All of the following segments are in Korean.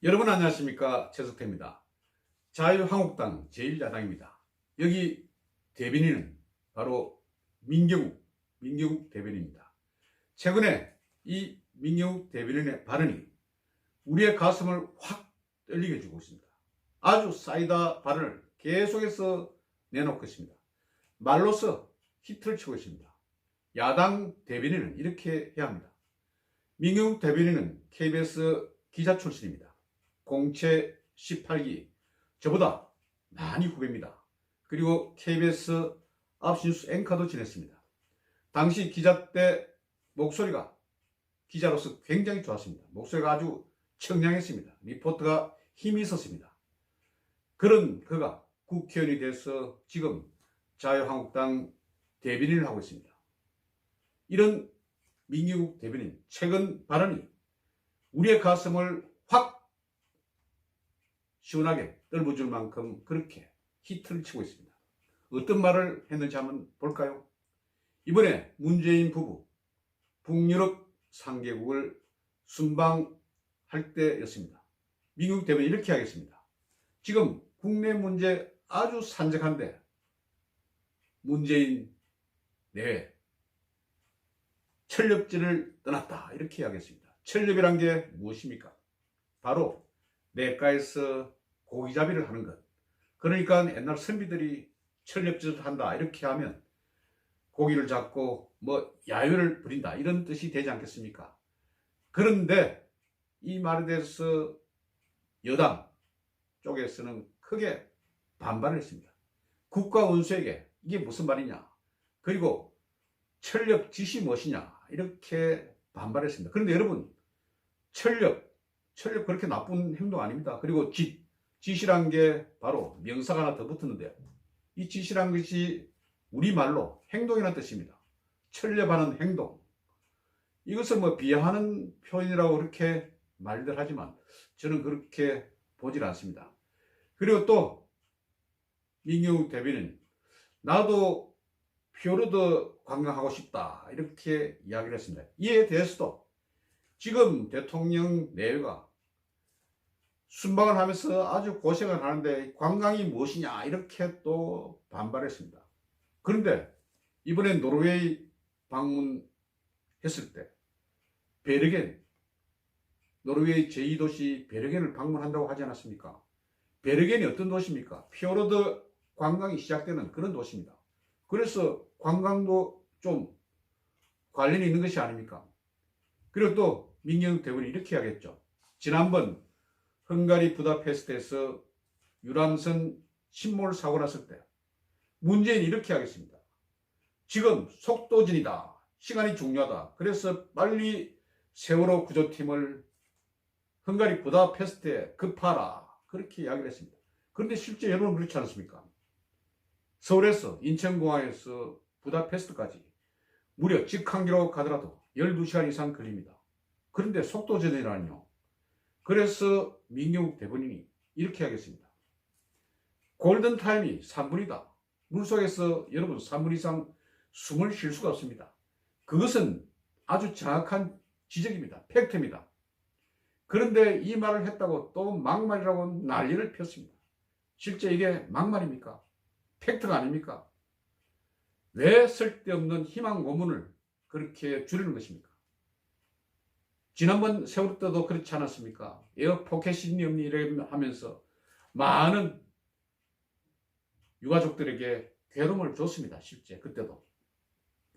여러분 안녕하십니까, 최석태입니다. 자유한국당 제1야당입니다. 여기 대변인은 바로 민경욱 대변인입니다. 최근에 이 민경욱 대변인의 발언이 우리의 가슴을 확 떨리게 해주고 있습니다. 아주 사이다 발언을 계속해서 내놓고 있습니다. 말로써 히트를 치고 있습니다. 야당 대변인은 이렇게 해야 합니다. 민경욱 대변인은 KBS 기자 출신입니다. 공채 18기, 저보다 많이 후배입니다. 그리고 KBS 9시 뉴스 앵커도 지냈습니다. 당시 기자 때 목소리가 기자로서 굉장히 좋았습니다. 목소리가 아주 청량했습니다. 리포트가 힘이 있었습니다. 그런 그가 국회의원이 돼서 지금 자유한국당 대변인을 하고 있습니다. 이런 민경욱 대변인 최근 발언이 우리의 가슴을 확 시원하게 떨어줄 만큼 그렇게 히트를 치고 있습니다. 어떤 말을 했는지 한번 볼까요? 이번에 문재인 부부 북유럽 3개국을 순방할 때였습니다. 민경욱 대변인이 이렇게 하겠습니다. 지금 국내 문제 아주 산적한데 문재인 내외 철렵지를 떠났다, 이렇게 하겠습니다. 철렵이란 게 무엇입니까? 바로 내과에서 고기잡이를 하는 것. 그러니까 옛날 선비들이 철렵짓을 한다, 이렇게 하면 고기를 잡고 야유를 부린다, 이런 뜻이 되지 않겠습니까? 그런데 이 말에 대해서 여당 쪽에서는 크게 반발을 했습니다. 국가원수에게 이게 무슨 말이냐, 그리고 철렵짓이 무엇이냐, 이렇게 반발했습니다. 그런데 여러분, 철렵 그렇게 나쁜 행동 아닙니다. 그리고 짓이란 게 바로 명사가 하나 더 붙었는데요. 이 짓이란 것이 우리말로 행동이라는 뜻입니다. 철렵하는 행동. 이것을 비하하는 표현이라고 그렇게 말들 하지만 저는 그렇게 보질 않습니다. 그리고 또 민경욱 대변인, 나도 피오르드 관광하고 싶다, 이렇게 이야기를 했습니다. 이에 대해서도 지금 대통령 내외가 순방을 하면서 아주 고생을 하는데 관광이 무엇이냐, 이렇게 또 반발했습니다. 그런데 이번에 노르웨이 방문했을 때 베르겐, 노르웨이 제2도시 베르겐을 방문한다고 하지 않았습니까? 베르겐이 어떤 도시입니까? 피오르드 관광이 시작되는 그런 도시입니다. 그래서 관광도 좀 관련이 있는 것이 아닙니까? 그리고 또 민경욱 대변인이 이렇게 하겠죠. 지난번 헝가리 부다페스트에서 유람선 침몰 사고 났을 때 문재인이 이렇게 하겠습니다. 지금 속도전이다, 시간이 중요하다, 그래서 빨리 세월호 구조팀을 헝가리 부다페스트에 급하라, 그렇게 이야기를 했습니다. 그런데 실제 여러분 그렇지 않습니까? 서울에서 인천공항에서 부다페스트까지 무려 직항기로 가더라도 12시간 이상 걸립니다. 그런데 속도전이라니요. 그래서 민경욱 대변인이 이렇게 하겠습니다. 골든타임이 3분이다. 물속에서 여러분 3분 이상 숨을 쉴 수가 없습니다. 그것은 아주 정확한 지적입니다. 팩트입니다. 그런데 이 말을 했다고 또 막말이라고 난리를 폈습니다. 실제 이게 막말입니까? 팩트가 아닙니까? 왜 쓸데없는 희망 고문을 그렇게 줄이는 것입니까? 지난번 세월호 때도 그렇지 않았습니까? 에어 포켓이 없니 하면서 많은 유가족들에게 괴로움을 줬습니다. 실제 그때도.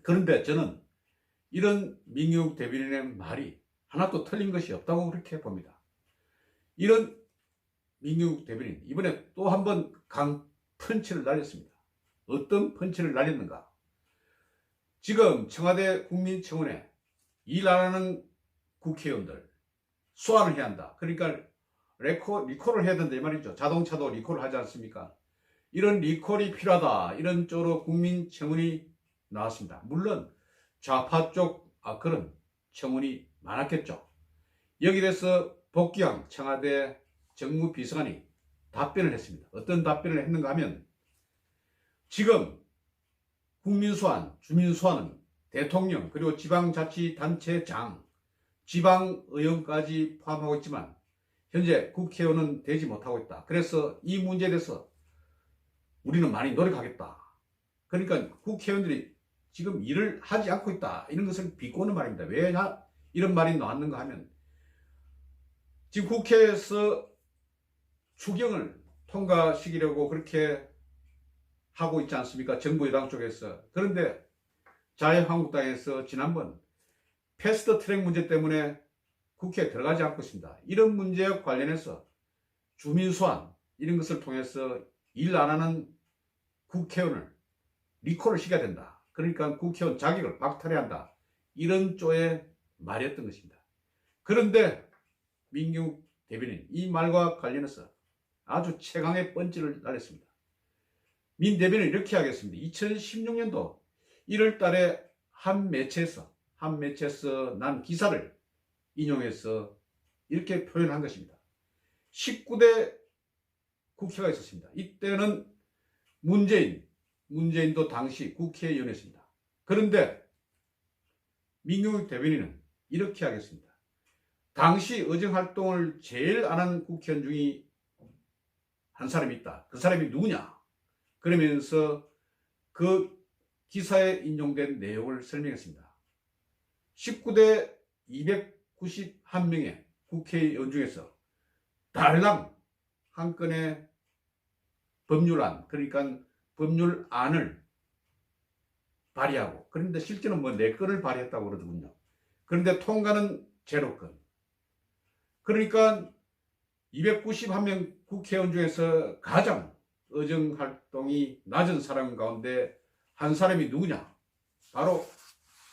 그런데 저는 이런 민경욱 대변인의 말이 하나도 틀린 것이 없다고 그렇게 봅니다. 이런 민경욱 대변인, 이번에 또 한 번 강 펀치를 날렸습니다. 어떤 펀치를 날렸는가? 지금 청와대 국민청원에 일하는 국회의원들 소환을 해야 한다. 그러니까 리콜을 해야 된다, 이 말이죠. 자동차도 리콜을 하지 않습니까? 이런 리콜이 필요하다, 이런 쪽으로 국민청원이 나왔습니다. 물론 좌파 쪽 그런 청원이 많았겠죠. 여기에 대해서 복귀한 청와대 정무비서관이 답변을 했습니다. 어떤 답변을 했는가 하면, 지금 국민소환, 주민소환은 대통령 그리고 지방자치단체장, 지방의원까지 포함하고 있지만 현재 국회의원은 되지 못하고 있다. 그래서 이 문제에 대해서 우리는 많이 노력하겠다. 그러니까 국회의원들이 지금 일을 하지 않고 있다. 이런 것을 비꼬는 말입니다. 왜 이런 말이 나왔는가 하면 지금 국회에서 추경을 통과시키려고 그렇게 하고 있지 않습니까? 정부 여당 쪽에서. 그런데 자유한국당에서 지난번 패스트 트랙 문제 때문에 국회에 들어가지 않고 있습니다. 이런 문제와 관련해서 주민소환 이런 것을 통해서 일 안 하는 국회의원을 리콜을 시켜야 된다. 그러니까 국회의원 자격을 박탈해야 한다. 이런 쪽의 말이었던 것입니다. 그런데 민경욱 대변인 이 말과 관련해서 아주 최강의 펀치를 날렸습니다. 민 대변인은 이렇게 하겠습니다. 2016년도 1월 달에 한 매체에서 난 기사를 인용해서 이렇게 표현한 것입니다. 19대 국회가 있었습니다. 이때는 문재인도 당시 국회의원이었습니다. 그런데 민경욱 대변인은 이렇게 하겠습니다. 당시 의정활동을 제일 안 한 국회의원 중에 한 사람이 있다. 그 사람이 누구냐? 그러면서 그 기사에 인용된 내용을 설명했습니다. 19대 291명의 국회의원 중에서 달랑 한 건의 법률안, 그러니까 법률안을 발의하고, 그런데 실제는 뭐 4건을 발의했다고 그러더군요. 그런데 통과는 0건. 그러니까 291명 국회의원 중에서 가장 의정활동이 낮은 사람 가운데 한 사람이 누구냐? 바로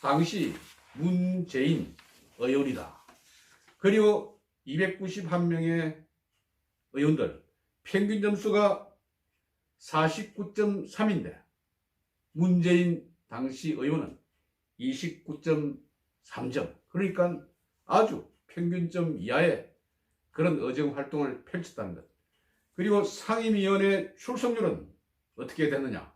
당시 문재인 의원이다. 그리고 291명의 의원들 평균 점수가 49.3인데 문재인 당시 의원은 29.3점. 그러니까 아주 평균점 이하의 그런 의정활동을 펼쳤다는 것. 그리고 상임위원회 출석률은 어떻게 됐느냐?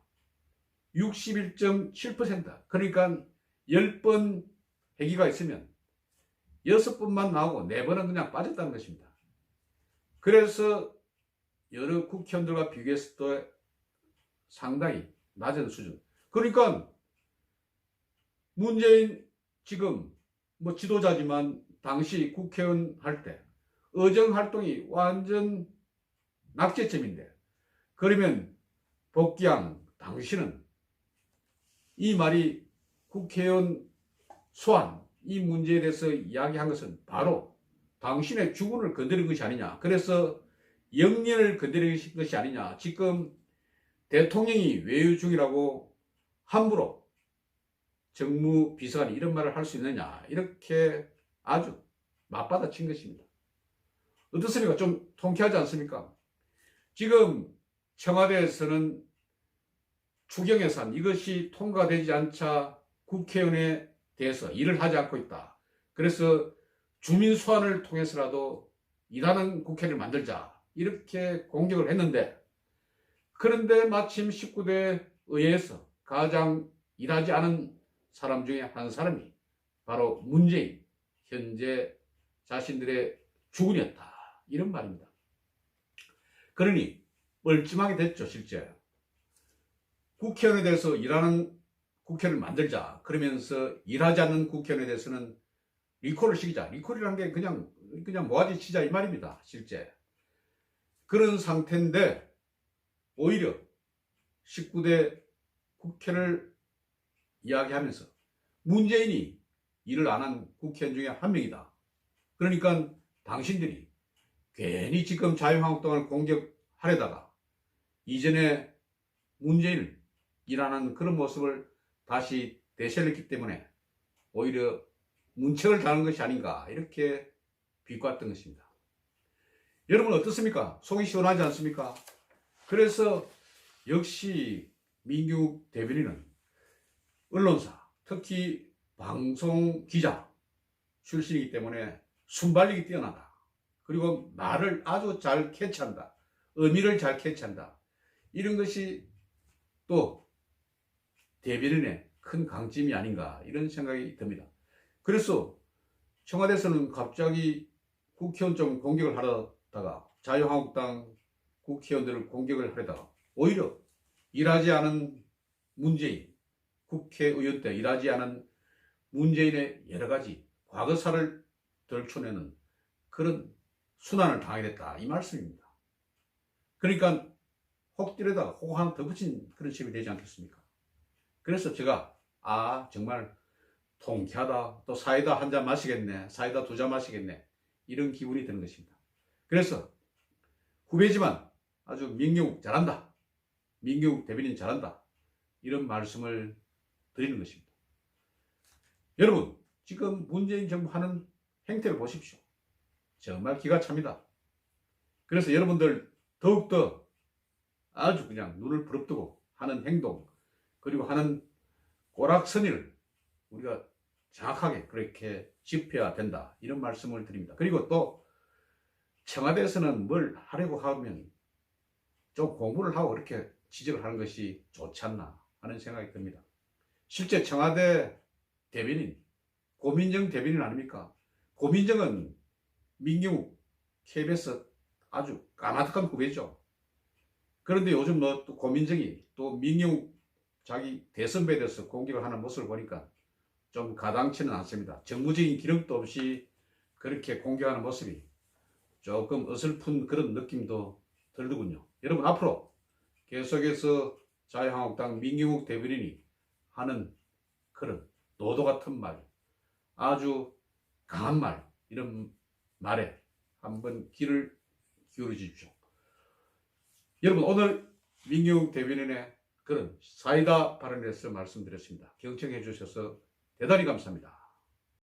61.7%. 그러니까 10번 회기가 있으면 6번만 나오고 4번은 그냥 빠졌다는 것입니다. 그래서 여러 국회의원들과 비교했을 때 상당히 낮은 수준. 그러니까 문재인 지금 뭐 지도자지만 당시 국회의원 할 때 의정활동이 완전 낙제점인데, 그러면 복귀한 당신은 이 말이 국회의원 소환 이 문제에 대해서 이야기한 것은 바로 당신의 주군을 건드린 것이 아니냐. 그래서 영년을 건드린 것이 아니냐. 지금 대통령이 외유 중이라고 함부로 정무비서관이 이런 말을 할 수 있느냐. 이렇게 아주 맞받아친 것입니다. 어떻습니까? 좀 통쾌하지 않습니까? 지금 청와대에서는 추경예산 이것이 통과되지 않자 국회의원에 대해서 일을 하지 않고 있다. 그래서 주민 소환을 통해서라도 일하는 국회를 만들자. 이렇게 공격을 했는데, 그런데 마침 19대 의회에서 가장 일하지 않은 사람 중에 한 사람이 바로 문재인 현재 자신들의 주군이었다. 이런 말입니다. 그러니 뻘쭘하게 됐죠. 실제 국회의원에 대해서 일하는 국회를 만들자. 그러면서 일하지 않는 국회의원에 대해서는 리콜을 시키자. 리콜이라는 게 그냥 모아지 치자 이 말입니다. 실제 그런 상태인데 오히려 19대 국회를 이야기하면서 문재인이 일을 안 한 국회의원 중에 한 명이다. 그러니까 당신들이 괜히 지금 자유한국당을 공격하려다가 이전에 문재인을 일하는 그런 모습을 다시 되살렸기 때문에 오히려 문책을 당한 것이 아닌가 이렇게 비꼬았던 것입니다. 여러분 어떻습니까? 속이 시원하지 않습니까? 그래서 역시 민경욱 대변인은 언론사, 특히 방송 기자 출신이기 때문에 순발력이 뛰어나다. 그리고 말을 아주 잘 캐치한다. 의미를 잘 캐치한다. 이런 것이 또 대변인의 큰 강점이 아닌가 이런 생각이 듭니다. 그래서 청와대에서는 갑자기 국회의원 좀 공격을 하다가 자유한국당 국회의원들을 공격을 하다가 오히려 일하지 않은 문재인, 국회의원 때 일하지 않은 문재인의 여러 가지 과거사를 들춰내는 그런 순환을 당하게 됐다, 이 말씀입니다. 그러니까 혹들에다가 혹 하나 더 붙인 그런 식이 되지 않겠습니까? 그래서 제가 정말 통쾌하다, 또 사이다 한 잔 마시겠네, 사이다 두 잔 마시겠네, 이런 기분이 드는 것입니다. 그래서 후배지만 아주 민경욱 잘한다, 민경욱 대변인 잘한다, 이런 말씀을 드리는 것입니다. 여러분, 지금 문재인 정부 하는 행태를 보십시오. 정말 기가 찹니다. 그래서 여러분들 더욱더 아주 그냥 눈을 부릅뜨고 하는 행동, 그리고 하는 오락선의를 우리가 정확하게 그렇게 짚어야 된다, 이런 말씀을 드립니다. 그리고 또 청와대에서는 뭘 하려고 하면 좀 공부를 하고 그렇게 지적을 하는 것이 좋지 않나 하는 생각이 듭니다. 실제 청와대 대변인, 고민정 대변인 아닙니까? 고민정은 민경욱 KBS 아주 까마득한 후배죠. 그런데 요즘 또 고민정이 또 민경욱 자기 대선배에 대해서 공격을 하는 모습을 보니까 좀 가당치는 않습니다. 정무적인 기력도 없이 그렇게 공격하는 모습이 조금 어설픈 그런 느낌도 들더군요. 여러분, 앞으로 계속해서 자유한국당 민경욱 대변인이 하는 그런 노도 같은 말, 아주 강한 말, 이런 말에 한번 귀를 기울여 주십시오. 여러분, 오늘 민경욱 대변인의 그런 사이다 발언에 대해서 말씀드렸습니다. 경청해 주셔서 대단히 감사합니다.